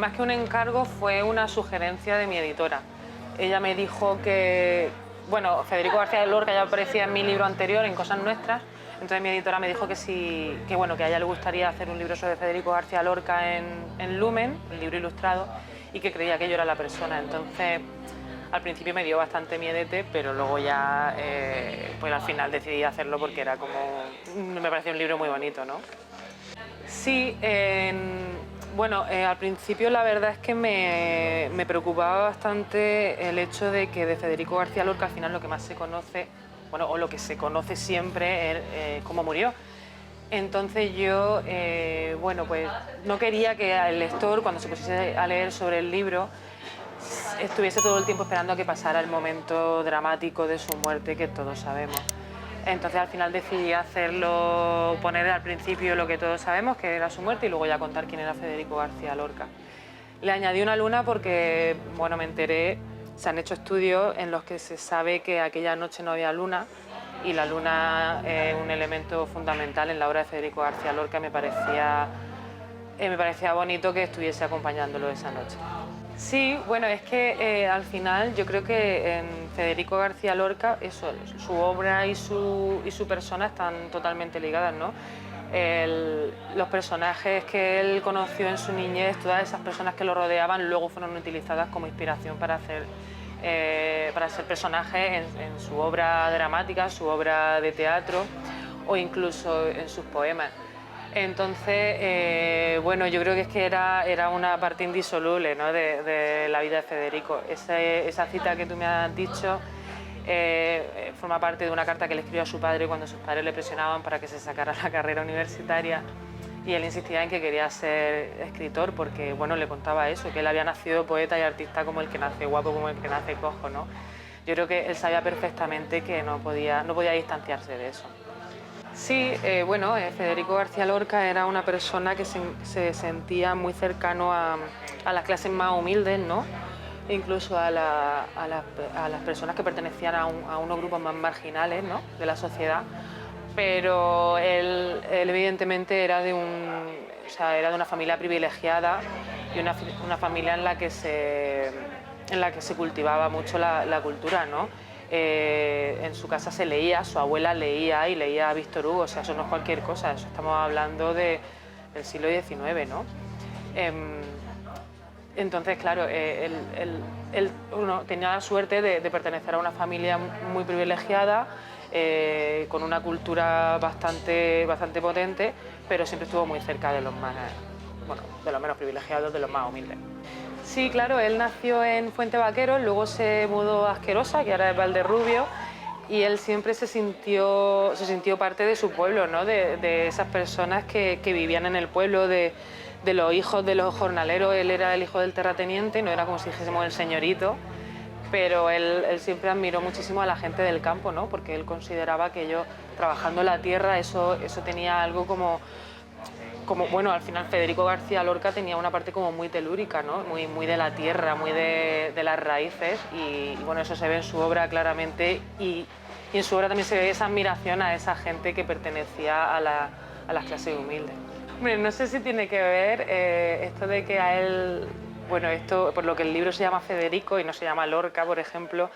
más que un encargo fue una sugerencia de mi editora. Ella me dijo que, bueno, Federico García Lorca ya aparecía en mi libro anterior, en Cosas Nuestras, entonces mi editora me dijo que sí, que bueno, que a ella le gustaría hacer un libro sobre Federico García Lorca en Lumen, un libro ilustrado, y que creía que yo era la persona. Entonces, al principio me dio bastante miedete, pero luego ya, pues al final decidí hacerlo porque era como, me parecía un libro muy bonito, ¿no? Sí, bueno, al principio la verdad es que me preocupaba bastante el hecho de que de Federico García Lorca al final lo que más se conoce, bueno, o lo que se conoce siempre es cómo murió. Entonces yo, bueno, pues no quería que el lector, cuando se pusiese a leer sobre el libro, estuviese todo el tiempo esperando a que pasara el momento dramático de su muerte que todos sabemos. Entonces al final decidí hacerlo, poner al principio lo que todos sabemos, que era su muerte, y luego ya contar quién era Federico García Lorca. Le añadí una luna porque, bueno, me enteré, se han hecho estudios en los que se sabe que aquella noche no había luna, y la luna es un elemento fundamental en la obra de Federico García Lorca. Me parecía bonito que estuviese acompañándolo esa noche. Sí, bueno, es que al final yo creo que en Federico García Lorca eso, su obra y su persona están totalmente ligadas, ¿no? Los personajes que él conoció en su niñez, todas esas personas que lo rodeaban, luego fueron utilizadas como inspiración para ser personajes en su obra dramática, su obra de teatro o incluso en sus poemas. Entonces, bueno, yo creo que es que era una parte indisoluble, ¿no?, de la vida de Federico. Esa cita que tú me has dicho forma parte de una carta que le escribió a su padre cuando sus padres le presionaban para que se sacara la carrera universitaria, y él insistía en que quería ser escritor porque, bueno, le contaba eso, que él había nacido poeta y artista como el que nace guapo, como el que nace cojo, ¿no? Yo creo que él sabía perfectamente que no podía distanciarse de eso. Sí, bueno, Federico García Lorca era una persona que se sentía muy cercano a las clases más humildes, ¿no? Incluso a las personas que pertenecían a unos grupos más marginales, ¿no?, de la sociedad. Pero él evidentemente era de una familia privilegiada y una familia en la que se cultivaba mucho la cultura, ¿no? En su casa se leía, su abuela leía y leía a Víctor Hugo, o sea, eso no es cualquier cosa, eso estamos hablando del siglo XIX, ¿no? Entonces, claro, él tenía la suerte de pertenecer a una familia muy privilegiada, con una cultura bastante potente, pero siempre estuvo muy cerca de los menos privilegiados, de los más humildes. Sí, claro, él nació en Fuente Vaqueros, luego se mudó a Asquerosa, que ahora es Valderrubio, y él siempre se sintió parte de su pueblo, ¿no?, de esas personas que vivían en el pueblo, de los hijos de los jornaleros. Él era el hijo del terrateniente, no era como si dijésemos el señorito, pero él siempre admiró muchísimo a la gente del campo, ¿no?, porque él consideraba que ellos, trabajando la tierra, eso tenía algo como, bueno, al final Federico García Lorca tenía una parte como muy telúrica, ¿no?, muy de la tierra, muy de las raíces, y bueno, eso se ve en su obra claramente, y en su obra también se ve esa admiración a esa gente que pertenecía a las clases humildes. Hombre, no sé si tiene que ver esto de que a él, bueno, esto por lo que el libro se llama Federico y no se llama Lorca, por ejemplo,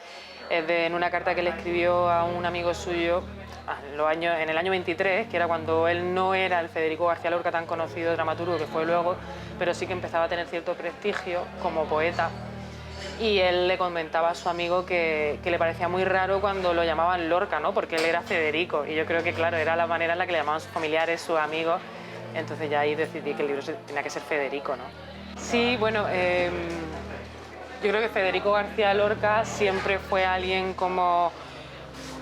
es en una carta que le escribió a un amigo suyo en el año 23, que era cuando él no era el Federico García Lorca tan conocido dramaturgo que fue luego, pero sí que empezaba a tener cierto prestigio como poeta. Y él le comentaba a su amigo que le parecía muy raro cuando lo llamaban Lorca, ¿no?, porque él era Federico, y yo creo que, claro, era la manera en la que le llamaban sus familiares, sus amigos. Entonces ya ahí decidí que el libro tenía que ser Federico, ¿no? Sí, bueno, yo creo que Federico García Lorca siempre fue alguien como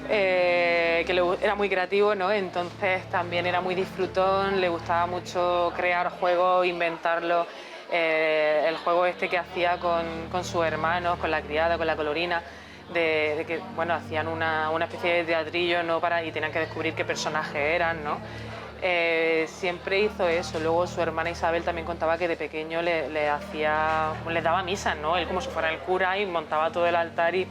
que era muy creativo, ¿no? Entonces también era muy disfrutón, le gustaba mucho crear juegos, inventarlos. El juego este que hacía con sus hermanos, con la criada, con la colorina, de que, bueno, hacían una especie de teatrillo, ¿no?, y tenían que descubrir qué personajes eran, ¿no? Siempre hizo eso. Luego su hermana Isabel también contaba que de pequeño le daba misas, ¿no? Él como si fuera el cura y montaba todo el altar y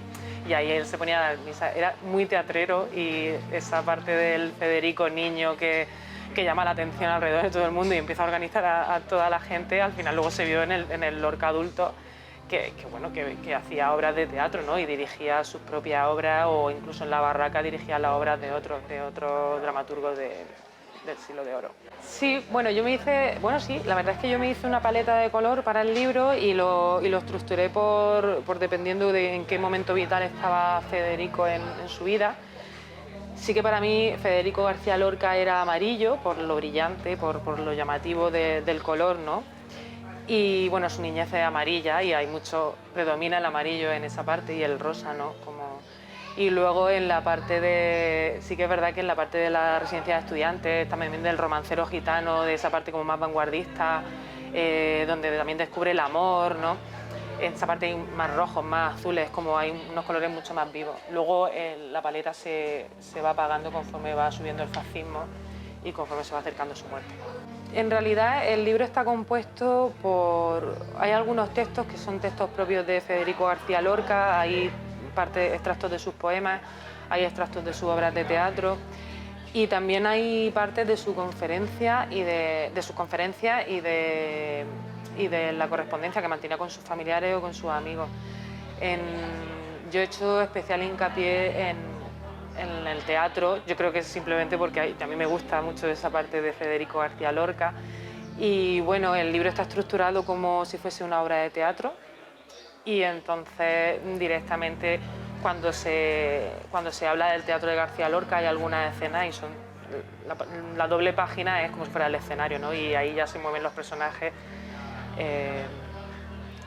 ahí él se ponía a dar misa. Era muy teatrero, y esa parte del Federico niño que que llama la atención alrededor de todo el mundo y empieza a organizar a toda la gente. Al final luego se vio en el Lorca adulto que hacía obras de teatro, ¿no? Y dirigía sus propias obras, o incluso en La Barraca dirigía las obras de otros dramaturgos del Siglo de Oro. Sí, bueno, la verdad es que yo me hice una paleta de color para el libro y lo estructuré por dependiendo de en qué momento vital estaba Federico en su vida. Sí que para mí Federico García Lorca era amarillo, por lo brillante, por lo llamativo del color, ¿no? Y bueno, su niñez es amarilla y predomina el amarillo en esa parte y el rosa, ¿no? Y luego sí que es verdad que en la parte de la residencia de estudiantes, también del romancero gitano, de esa parte como más vanguardista, donde también descubre el amor, ¿no? En esa parte hay más rojos, más azules, como hay unos colores mucho más vivos. Luego la paleta se va apagando conforme va subiendo el fascismo y conforme se va acercando su muerte. En realidad el libro está compuesto hay algunos textos que son textos propios de Federico García Lorca, hay extractos de sus poemas, hay extractos de sus obras de teatro y también hay partes de su conferencia de sus conferencias y de la correspondencia que mantenía con sus familiares o con sus amigos. Yo he hecho especial hincapié en el teatro, yo creo que es simplemente porque a mí me gusta mucho esa parte de Federico García Lorca y bueno, el libro está estructurado como si fuese una obra de teatro y entonces directamente cuando se habla del teatro de García Lorca hay algunas escenas y la doble página es como si fuera el escenario, ¿no? Y ahí ya se mueven los personajes.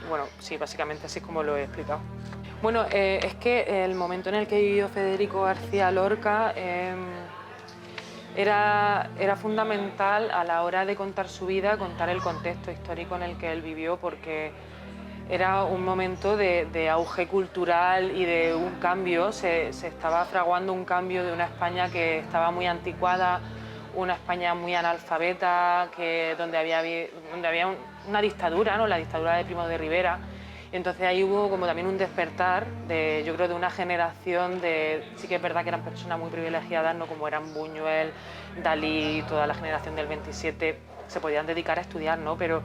Bueno, sí, básicamente así es como lo he explicado. Bueno, es que el momento en el que vivió Federico García Lorca era fundamental a la hora de contar su vida, contar el contexto histórico en el que él vivió, porque era un momento de auge cultural y de un cambio, se estaba fraguando un cambio de una España que estaba muy anticuada, una España muy analfabeta, donde había una dictadura, ¿no? La dictadura de Primo de Rivera. Entonces ahí hubo como también un despertar yo creo, de una generación sí que es verdad que eran personas muy privilegiadas, ¿no? Como eran Buñuel, Dalí, toda la generación del 27, se podían dedicar a estudiar, ¿no? Pero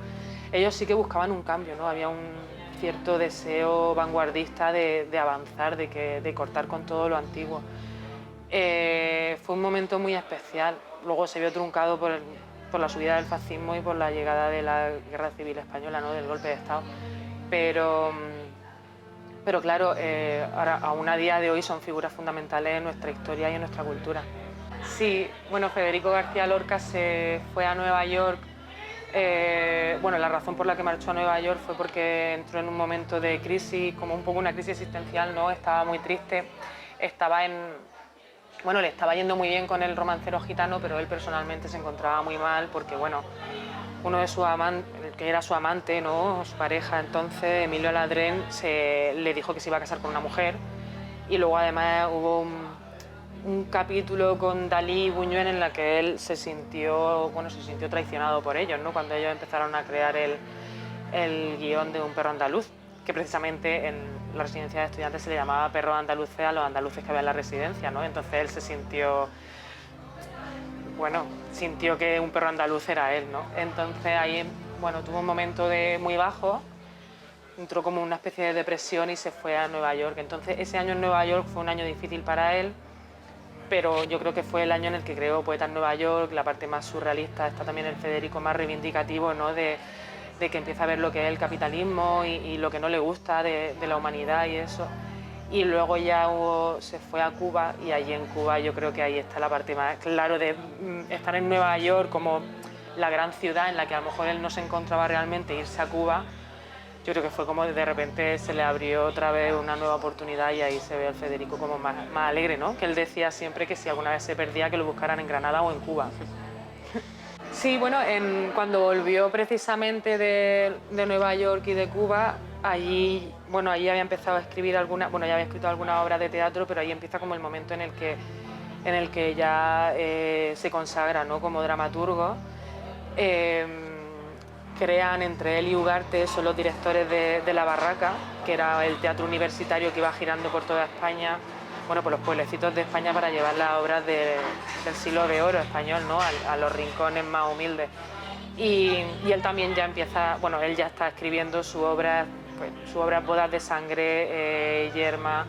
ellos sí que buscaban un cambio, ¿no? Había un cierto deseo vanguardista de avanzar, de cortar con todo lo antiguo. Fue un momento muy especial. Luego se vio truncado por la subida del fascismo y por la llegada de la Guerra Civil Española, ¿no? Del golpe de Estado. Pero claro, ahora, aún a día de hoy son figuras fundamentales en nuestra historia y en nuestra cultura. Sí, bueno, Federico García Lorca se fue a Nueva York. Bueno, la razón por la que marchó a Nueva York fue porque entró en un momento de crisis, como un poco una crisis existencial, ¿no? Estaba muy triste, le estaba yendo muy bien con el romancero gitano, pero él personalmente se encontraba muy mal porque, bueno, uno de sus amantes, que era su amante, ¿no? Su pareja entonces, Emilio Ladrén, le dijo que se iba a casar con una mujer y luego además hubo un capítulo con Dalí y Buñuel en la que él se sintió traicionado por ellos, ¿no? Cuando ellos empezaron a crear el guión de Un perro andaluz, que precisamente en la residencia de estudiantes se le llamaba perro andaluz a los andaluces que había en la residencia, ¿no? Entonces él sintió que un perro andaluz era él, ¿no? Entonces ahí, bueno, tuvo un momento muy bajo, entró como una especie de depresión y se fue a Nueva York. Entonces ese año en Nueva York fue un año difícil para él, pero yo creo que fue el año en el que creó Poetas en Nueva York, la parte más surrealista, está también el Federico más reivindicativo, ¿no? De que empieza a ver lo que es el capitalismo y lo que no le gusta de la humanidad y eso. Y luego ya se fue a Cuba y allí en Cuba yo creo que ahí está la parte más, claro, de estar en Nueva York como la gran ciudad en la que a lo mejor él no se encontraba realmente, irse a Cuba. Yo creo que fue como de repente se le abrió otra vez una nueva oportunidad y ahí se ve al Federico como más alegre, ¿no? Que él decía siempre que si alguna vez se perdía que lo buscaran en Granada o en Cuba. Sí, bueno, cuando volvió precisamente de Nueva York y de Cuba, allí había empezado a escribir ya había escrito alguna obra de teatro, pero ahí empieza como el momento en el que ya se consagra, ¿no? Como dramaturgo. Crean entre él y Ugarte, son los directores de La Barraca, que era el teatro universitario que iba girando por toda España bueno, pues los pueblecitos de España para llevar las obras del siglo de oro español, ¿no? A los rincones más humildes. Y él también ya empieza, bueno, él ya está escribiendo su obra, pues, su obra Bodas de Sangre, Yerma.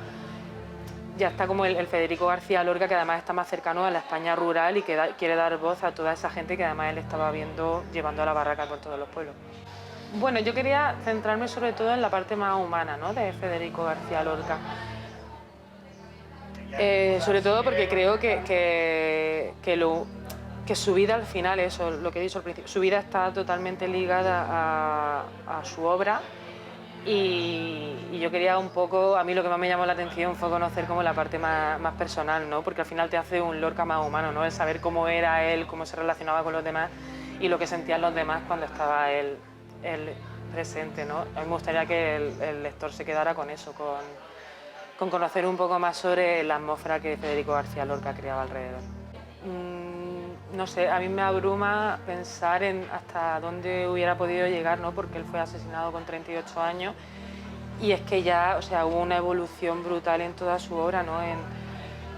Ya está como el Federico García Lorca, que además está más cercano a la España rural y que quiere dar voz a toda esa gente que además él estaba viendo, llevando a la barraca por todos los pueblos. Bueno, yo quería centrarme sobre todo en la parte más humana, ¿no?, de Federico García Lorca. Sobre todo porque creo que su vida al final, eso, lo que he dicho al principio, su vida está totalmente ligada a su obra. Y yo quería un poco, a mí lo que más me llamó la atención fue conocer como la parte más personal, ¿no? Porque al final te hace un Lorca más humano, ¿no? El saber cómo era él, cómo se relacionaba con los demás y lo que sentían los demás cuando estaba él presente, ¿no? A mí me gustaría que el lector se quedara con eso, con conocer un poco más sobre la atmósfera que Federico García Lorca creaba alrededor. No sé, a mí me abruma pensar en hasta dónde hubiera podido llegar, ¿no? Porque él fue asesinado con 38 años y es que ya, o sea, hubo una evolución brutal en toda su obra, ¿no?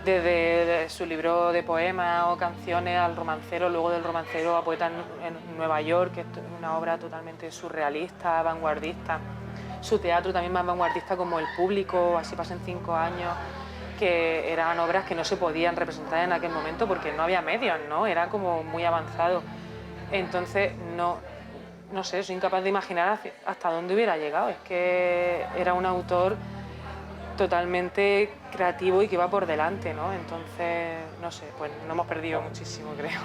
Desde su libro de poemas o canciones al romancero, luego del romancero a Poeta en Nueva York, que es una obra totalmente surrealista, vanguardista. Su teatro también más vanguardista como El Público, Así pasan 5 años, que eran obras que no se podían representar en aquel momento porque no había medios, ¿no? Era como muy avanzado. Entonces, no sé, soy incapaz de imaginar hasta dónde hubiera llegado. Es que era un autor totalmente creativo y que va por delante, ¿no? Entonces, no sé, pues no hemos perdido muchísimo, creo.